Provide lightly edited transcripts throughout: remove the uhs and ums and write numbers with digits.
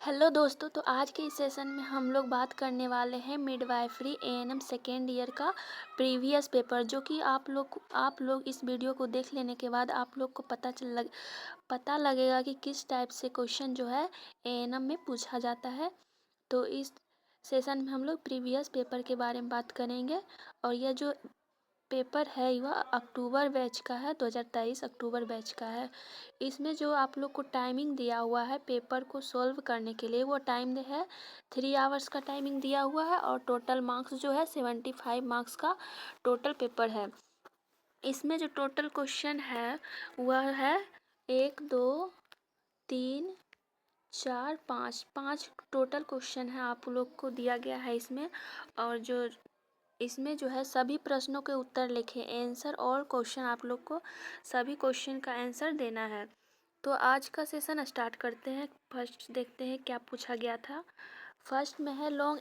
Hello दोस्तों, तो आज के इस सेशन में हम लोग बात करने वाले हैं मिडवाइफरी एएनएम सेकेंड ईयर का प्रीवियस पेपर, जो कि आप लोग इस वीडियो को देख लेने के बाद आप लोग को पता लगेगा कि किस टाइप से क्वेश्चन जो है एएनएम में पूछा जाता है। तो इस सेशन में हम लोग प्रीवियस पेपर के बारे में बात करेंगे। और यह जो पेपर है वह अक्टूबर बैच का है, 2023 अक्टूबर बैच का है। इसमें जो आप लोग को टाइमिंग दिया हुआ है पेपर को सॉल्व करने के लिए, वो टाइम है 3 आवर्स का टाइमिंग दिया हुआ है। और टोटल मार्क्स जो है 75 मार्क्स का टोटल पेपर है। इसमें जो टोटल क्वेश्चन है वह है 1 2 3 4 5 5 टोटल क्वेश्चन है आप लोग को दिया गया है इसमें। और जो इसमें जो है सभी प्रश्नों के उत्तर लिखे आंसर और क्वेश्चन आप लोग को सभी क्वेश्चन का आंसर देना है। तो आज का सेशन स्टार्ट करते हैं। फर्स्ट देखते हैं क्या पूछा गया था। फर्स्ट में है लॉन्ग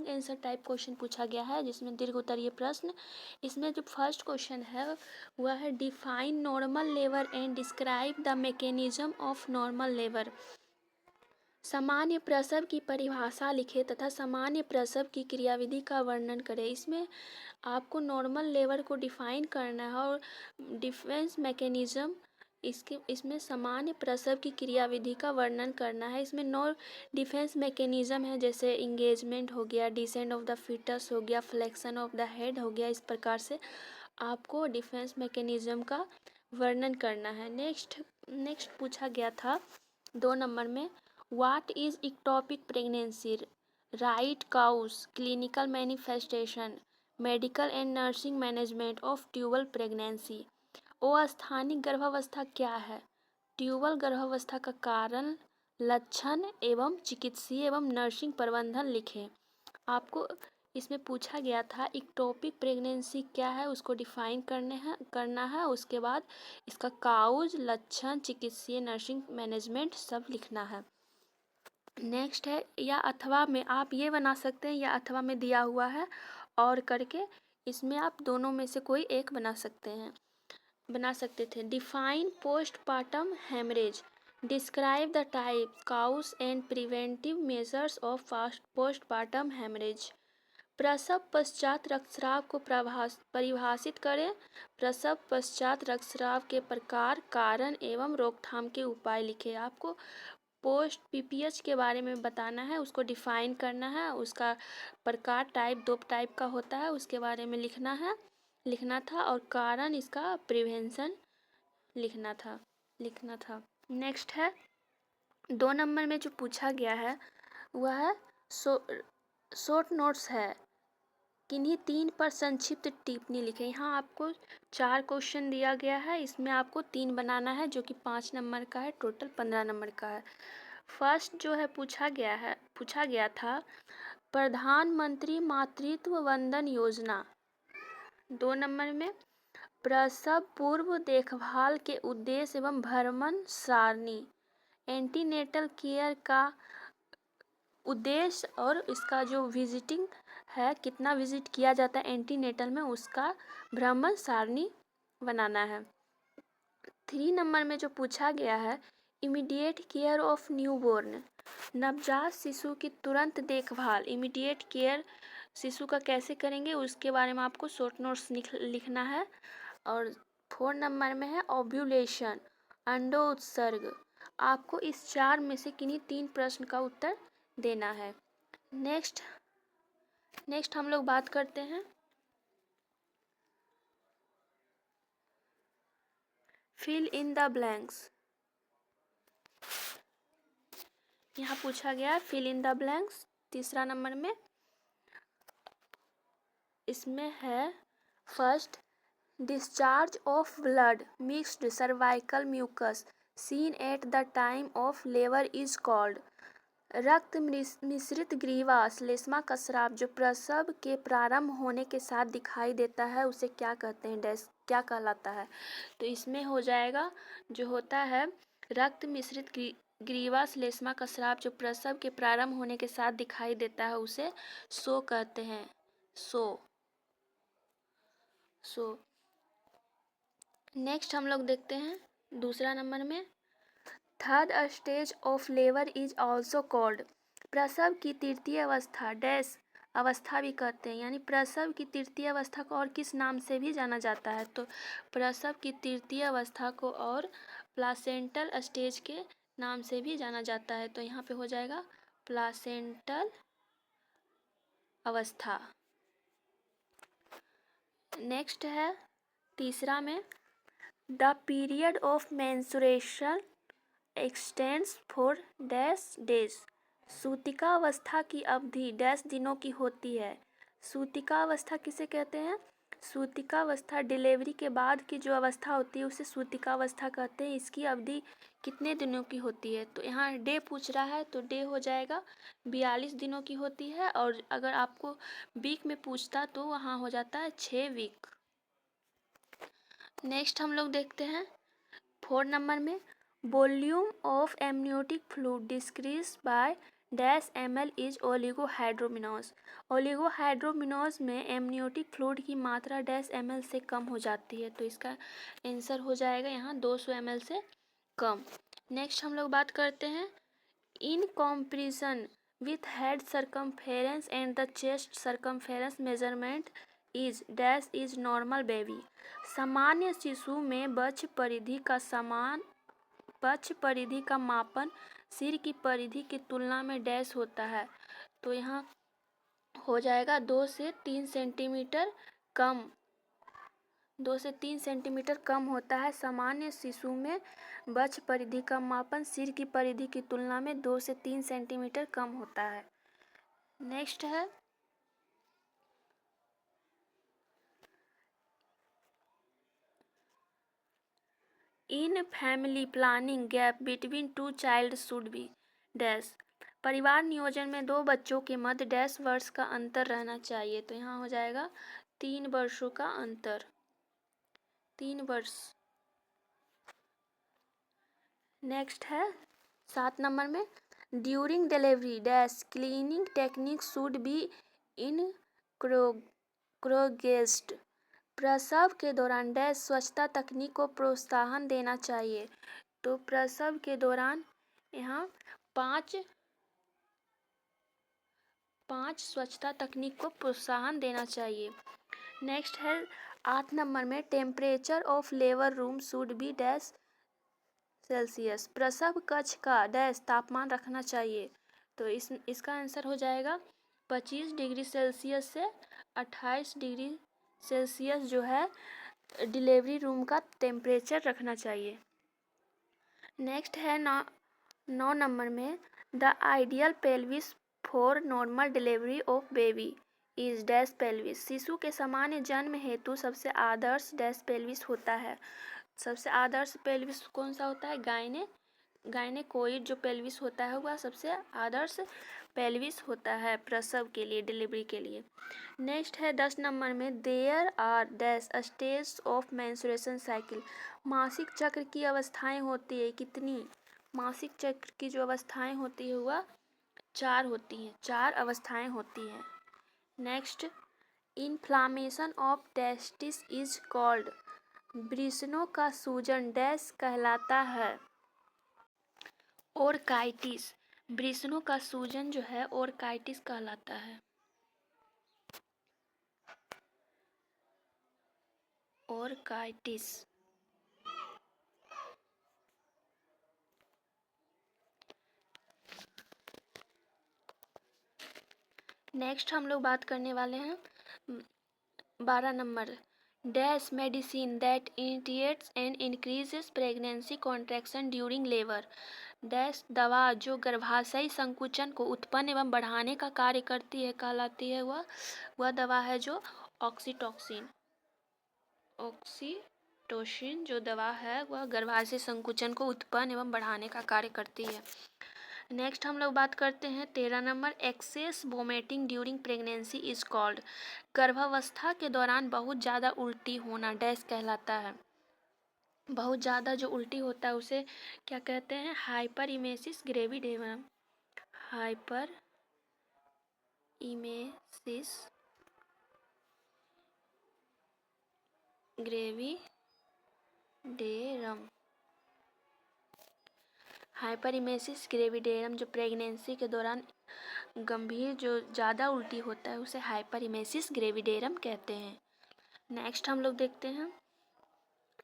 आंसर टाइप क्वेश्चन पूछा गया है, जिसमें दीर्घ उत्तरीय प्रश्न। इसमें जो फर्स्ट क्वेश्चन है वह है define normal labour and describe the mechanism of normal labour. सामान्य प्रसव की परिभाषा लिखें तथा सामान्य प्रसव की क्रियाविधि का वर्णन करें। इसमें आपको नॉर्मल लेबर को डिफाइन करना है और डिफेंस मैकेनिज्म इसमें सामान्य प्रसव की क्रियाविधि का वर्णन करना है। इसमें 9 डिफेंस मैकेनिज्म है, जैसे इंगेजमेंट हो गया, डिसेंट ऑफ द फीटस हो गया, फ्लेक्शन ऑफ द हेड हो गया। इस प्रकार से आपको डिफेंस मैकेनिज्म का वर्णन करना है। नेक्स्ट पूछा गया था 2 नंबर में, what is ectopic pregnancy, right cause, clinical manifestation, medical and nursing management of tubal pregnancy. अस्थानिक गर्भावस्था क्या है, ट्यूबल गर्भावस्था का कारण, लक्षण एवं चिकित्सीय एवं नर्सिंग प्रबंधन लिखें। आपको इसमें पूछा गया था इक्टोपिक प्रेगनेंसी क्या है, उसको डिफाइन करना है। उसके बाद इसका काउज, लक्षण, चिकित्सीय, नर्सिंग मैनेजमेंट सब लिखना है। नेक्स्ट है या अथवा में, आप ये बना सकते हैं या अथवा में दिया हुआ है और करके, इसमें आप दोनों में से कोई एक बना सकते थे। Define postpartum haemorrhage, describe the type, cause and preventive measures of postpartum haemorrhage. प्रसव पश्चात रक्तस्राव को परिभाषित करें। प्रसव पश्चात रक्तस्राव के प्रकार, कारण एवं रोकथाम के उपाय लिखे। आपको पोस्ट पीपीएच के बारे में बताना है, उसको डिफाइन करना है, उसका प्रकार टाइप 2 टाइप का होता है उसके बारे में लिखना था और कारण इसका प्रिवेंशन लिखना था। नेक्स्ट है 2 नंबर में जो पूछा गया है वह है शॉर्ट नोट्स है, किन्हीं 3 पर संक्षिप्त टिप्पणी लिखें। यहाँ आपको 4 क्वेश्चन दिया गया है, इसमें आपको 3 बनाना है, जो कि 5 नंबर का है, टोटल 15 नंबर का है। फर्स्ट जो है पूछा गया था प्रधानमंत्री मातृत्व वंदन योजना। 2 नंबर में प्रसव पूर्व देखभाल के उद्देश्य एवं भ्रमण सारणी, एंटीनेटल केयर का उद्देश्य और इसका जो विजिटिंग है, कितना विजिट किया जाता है एंटीनेटल में, उसका भ्रमण सारणी बनाना है। 3 नंबर में जो पूछा गया है इमीडिएट केयर ऑफ न्यूबॉर्न, नवजात शिशु की तुरंत देखभाल, इमीडिएट केयर शिशु का कैसे करेंगे उसके बारे में आपको शॉर्ट नोट्स लिखना है। और 4 नंबर में है ओव्यूलेशन, अंडो उत्सर्ग। आपको इस 4 में से किन्हीं 3 प्रश्न का उत्तर देना है। नेक्स्ट हम लोग बात करते हैं फिल इन द ब्लैंक्स। यहाँ पूछा गया है fill in the blanks 3 number में। इसमें है first, discharge of blood mixed cervical mucus seen at the time of labour is called. रक्त मिश्रित ग्रीवा श्लेष्मा का स्राव जो प्रसव के प्रारंभ होने के साथ दिखाई देता है उसे क्या कहते हैं, क्या कहलाता है। तो इसमें हो जाएगा, जो होता है रक्त मिश्रित ग्रीवा श्लेष्मा का स्राव जो प्रसव के प्रारंभ होने के साथ दिखाई देता है उसे सो कहते हैं। सो नेक्स्ट हम लोग देखते हैं 2 नंबर में third stage of labour is also called. प्रसव की तृतीय अवस्था डैश अवस्था भी कहते हैं, यानी प्रसव की तृतीय अवस्था को और किस नाम से भी जाना जाता है, तो प्रसव की तृतीय अवस्था को और प्लासेंटल स्टेज के नाम से भी जाना जाता है। तो यहाँ पे हो जाएगा प्लासेंटल अवस्था। नेक्स्ट है तीसरा में, the period of menstruation extends for dash days. सूतिका अवस्था की अवधि डैश दिनों की होती है। सूतिका अवस्था किसे कहते हैं? सूतिका अवस्था डिलीवरी के बाद की जो अवस्था होती है उसे सूतिका अवस्था कहते हैं। इसकी अवधि कितने दिनों की होती है, तो यहाँ डे पूछ रहा है तो डे हो जाएगा 42 दिनों की होती है, और अगर आपको वीक में पूछता तो वहाँ हो जाता है 6 वीक। नेक्स्ट हम लोग देखते हैं 4 नंबर में, volume of amniotic fluid decrease by dash ml is oligohydramnios. Oligohydramnios में एमनियोटिक फ्लूइड की मात्रा डैश ml से कम हो जाती है, तो इसका आंसर हो जाएगा यहाँ 200 ml से कम। नेक्स्ट हम लोग बात करते हैं, in comparison with head circumference and the chest circumference measurement is dash is normal baby. सामान्य शिशु में वक्ष परिधि का मापन सिर की परिधि की तुलना में डैश होता है, तो यहाँ हो जाएगा 2 से 3 सेंटीमीटर कम। 2 से 3 सेंटीमीटर कम होता है। सामान्य शिशु में वक्ष परिधि का मापन सिर की परिधि की तुलना में 2 से 3 सेंटीमीटर कम होता है। नेक्स्ट है in family planning gap between two child should be dash. परिवार नियोजन में 2 बच्चों के मध्य डैश वर्ष का अंतर रहना चाहिए, तो यहाँ हो जाएगा 3 वर्षों का अंतर, 3 वर्ष। नेक्स्ट है 7 नंबर में, during delivery dash cleaning technique should be in क्रोगेस्ट। प्रसव के दौरान डैश स्वच्छता तकनीक को प्रोत्साहन देना चाहिए, तो प्रसव के दौरान यहाँ 5 स्वच्छता तकनीक को प्रोत्साहन देना चाहिए। नेक्स्ट है 8 नंबर में, temperature of labour room should be dash Celsius. प्रसव कक्ष का डैश तापमान रखना चाहिए, तो इसका आंसर हो जाएगा 25 डिग्री सेल्सियस से 28 डिग्री सेल्सियस जो है डिलीवरी रूम का टेम्परेचर रखना चाहिए। नेक्स्ट है 9 नंबर में, the ideal pelvis for normal delivery of baby is dash pelvis. शिशु के सामान्य जन्म हेतु सबसे आदर्श डैश पेल्विस होता है। सबसे आदर्श पेल्विस कौन सा होता है? गायनेकोइड जो पेल्विस होता है वह सबसे आदर्श पेल्विस होता है प्रसव के लिए, डिलीवरी के लिए। नेक्स्ट है 10 नंबर में, there are dash stage of menstruation cycle. मासिक चक्र की अवस्थाएं होती है कितनी? मासिक चक्र की जो अवस्थाएं होती है वह 4 होती हैं, 4 अवस्थाएं होती हैं। Next, inflammation of testis is called. वृषणों का सूजन डैश कहलाता है? ओरकाइटिस। वृषणों का सूजन जो है ओरकाइटिस कहलाता है। ओरकाइटिस। नेक्स्ट हम लोग बात करने वाले हैं 12 number, dash medicine that initiates and increases pregnancy contraction during labour. Dash दवा जो गर्भाशयी संकुचन को उत्पन्न एवं बढ़ाने का कार्य करती है कहलाती है वह दवा है जो ऑक्सीटोसिन जो दवा है वह गर्भाशय संकुचन को उत्पन्न एवं बढ़ाने का कार्य करती है। नेक्स्ट हम लोग बात करते हैं 13 number, excess vomiting during pregnancy is called. गर्भावस्था के दौरान बहुत ज़्यादा उल्टी होना डैश कहलाता है? बहुत ज़्यादा जो उल्टी होता है उसे क्या कहते हैं? Hyper emesis gravidarum. Hyper emesis gravidarum. Hyperemesis gravidarum जो प्रेगनेंसी के दौरान गंभीर जो ज़्यादा उल्टी होता है उसे हाइपरिमेसिस ग्रेविडेरम कहते हैं। नेक्स्ट हम लोग देखते हैं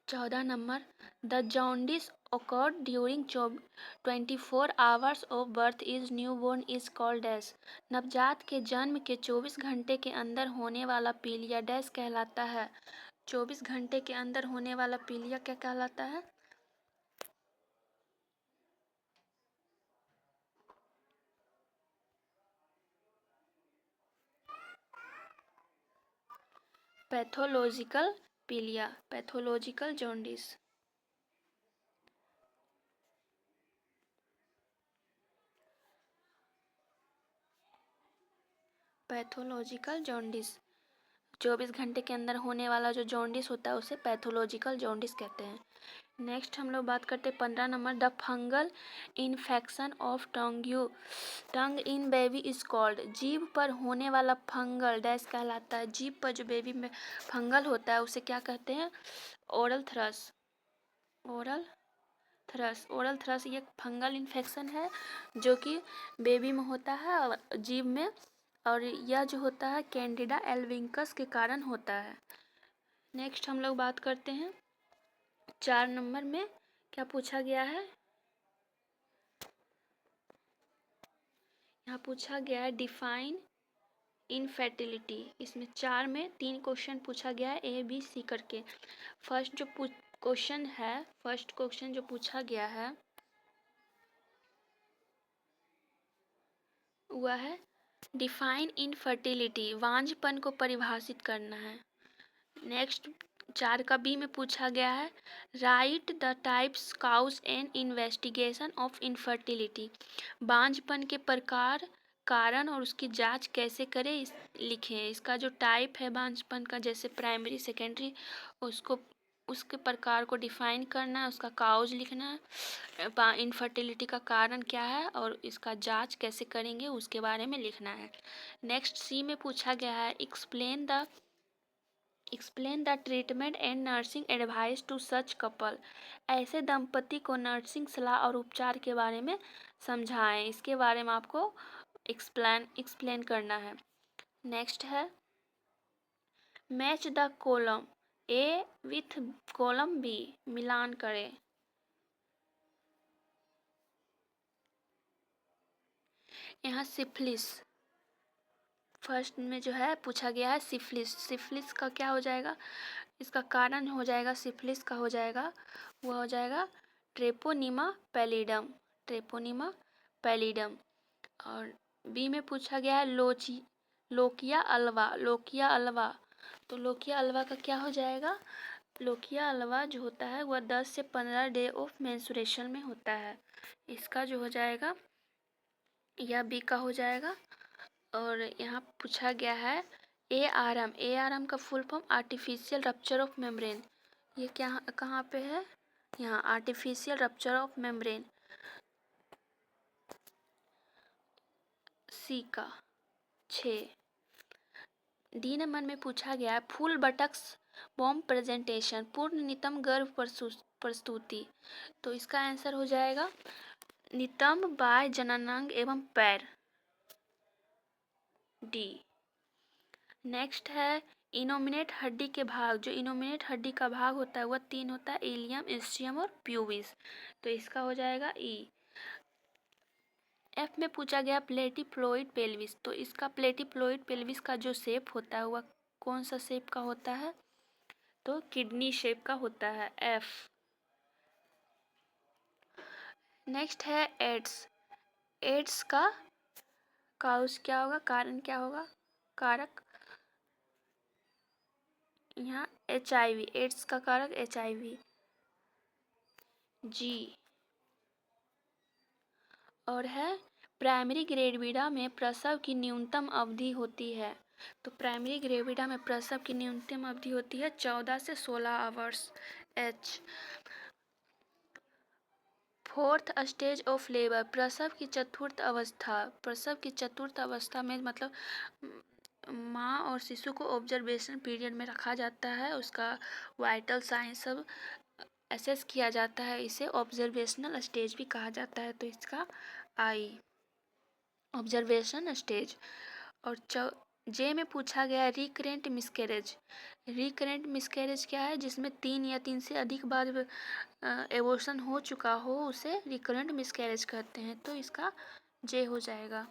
14 number, the jaundice occurred during 24 hours of birth is newborn is called as। नवजात के जन्म के 24 घंटे के अंदर होने वाला पीलिया डैश कहलाता है। 24 घंटे के अंदर होने वाला पीलिया क्या कहलाता है? पैथोलॉजिकल पीलिया, पैथोलॉजिकल जॉन्डिस। पैथोलॉजिकल जॉन्डिस 24 घंटे के अंदर होने वाला जो जॉन्डिस होता है उसे पैथोलॉजिकल जॉन्डिस कहते हैं। नेक्स्ट हम लोग बात करते हैं 15 number, the fungal infection of tongue in baby is called. जीभ पर होने वाला फंगल डैश कहलाता है। जीभ पर जो बेबी में फंगल होता है उसे क्या कहते हैं? ओरल थ्रस। ओरल थ्रस ये फंगल इन्फेक्शन है जो कि बेबी में होता है और जीभ में, और यह जो होता है कैंडिडा एल्विंकस के कारण होता है। नेक्स्ट हम लोग बात करते हैं 4 नंबर में क्या पूछा गया है? यहाँ पूछा गया है डिफाइन इनफर्टिलिटी। इसमें 4 में 3 क्वेश्चन पूछा गया है A B C करके। फर्स्ट क्वेश्चन जो पूछा गया है वह है डिफाइन इनफर्टिलिटी, वांझपन को परिभाषित करना है। नेक्स्ट 4 का B में पूछा गया है right the types cause and investigation of infertility, बांझपन के प्रकार, कारण और उसकी जांच कैसे करें लिखें। इसका जो टाइप है बांझपन का, जैसे प्राइमरी सेकेंडरी, उसके प्रकार को डिफाइन करना है, उसका काउज लिखना है, इनफर्टिलिटी का कारण क्या है और इसका जांच कैसे करेंगे उसके बारे में लिखना है। नेक्स्ट C में पूछा गया है explain the treatment and nursing advice to such couple, ऐसे दंपति को नर्सिंग सलाह और उपचार के बारे में समझाएं। इसके बारे में आपको एक्सप्लेन करना है। नेक्स्ट है match the column A with column B, मिलान करें। यहाँ सिफिलिस फर्स्ट में जो है पूछा गया है सिफिलिस का क्या हो जाएगा? इसका कारण हो जाएगा सिफिलिस का हो जाएगा, वह हो जाएगा ट्रेपोनिमा पैलिडम। और बी में पूछा गया है लोकिया अल्वा। तो लोकिया अल्वा का क्या हो जाएगा? लोकिया अल्वा जो होता है वह 10 से 15 डे ऑफ मेंस्ट्रुएशन में होता है। इसका जो हो जाएगा यह बी का हो जाएगा। और यहाँ पूछा गया है ARM का full form artificial rupture of membrane, ये क्या कहाँ पे है? यहाँ artificial rupture of membrane, C का 6। D नंबर में पूछा गया है फुल बटक्स बॉम्ब प्रेजेंटेशन, पूर्ण नितंब गर्भ प्रस्तुति। तो इसका आंसर हो जाएगा नितंब बाय जननांग एवं पैर, D। नेक्स्ट है इनोमिनेट हड्डी के भाग, जो इनोमिनेट हड्डी का भाग होता है वह 3 होता है, इलियम, इस्चियम और प्यूबिस। तो इसका हो जाएगा E। F में पूछा गया प्लेटिप्लोइड पेल्विस, तो इसका प्लेटिप्लोइड पेल्विस का जो शेप होता है वह कौन सा शेप का होता है? तो किडनी शेप का होता है, F। नेक्स्ट है एड्स का काउज क्या होगा, कारण क्या होगा, कारक? यहाँ HIV, एड्स का कारक HIV, G। और है प्राइमरी ग्रेविडा में प्रसव की न्यूनतम अवधि होती है। तो प्राइमरी ग्रेविडा में प्रसव की न्यूनतम अवधि होती है 14 से 16 hours, H। Fourth stage of labour, प्रसव की चतुर्थ अवस्था में मतलब माँ और शिशु को ऑब्जर्वेशन पीरियड में रखा जाता है, उसका वाइटल साइन सब असेस किया जाता है, इसे ऑब्जर्वेशनल स्टेज भी कहा जाता है। तो इसका आई ऑब्जर्वेशन स्टेज। और जे में पूछा गया रिकरेंट मिसकैरेज। रिकरेंट मिसकैरेज क्या है? जिसमें 3 या 3 से अधिक बार एबॉर्शन हो चुका हो उसे रिकरेंट मिसकैरेज कहते हैं। तो इसका जे हो जाएगा।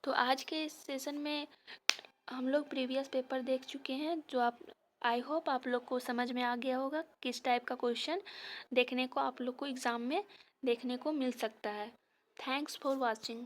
तो आज के इस सेशन में हम लोग प्रीवियस पेपर देख चुके हैं, जो आप आई होप आप लोग को समझ में आ गया होगा किस टाइप का क्वेश्चन देखने को आप लोग को एग्ज़ाम में देखने को मिल सकता है। Thanks for watching.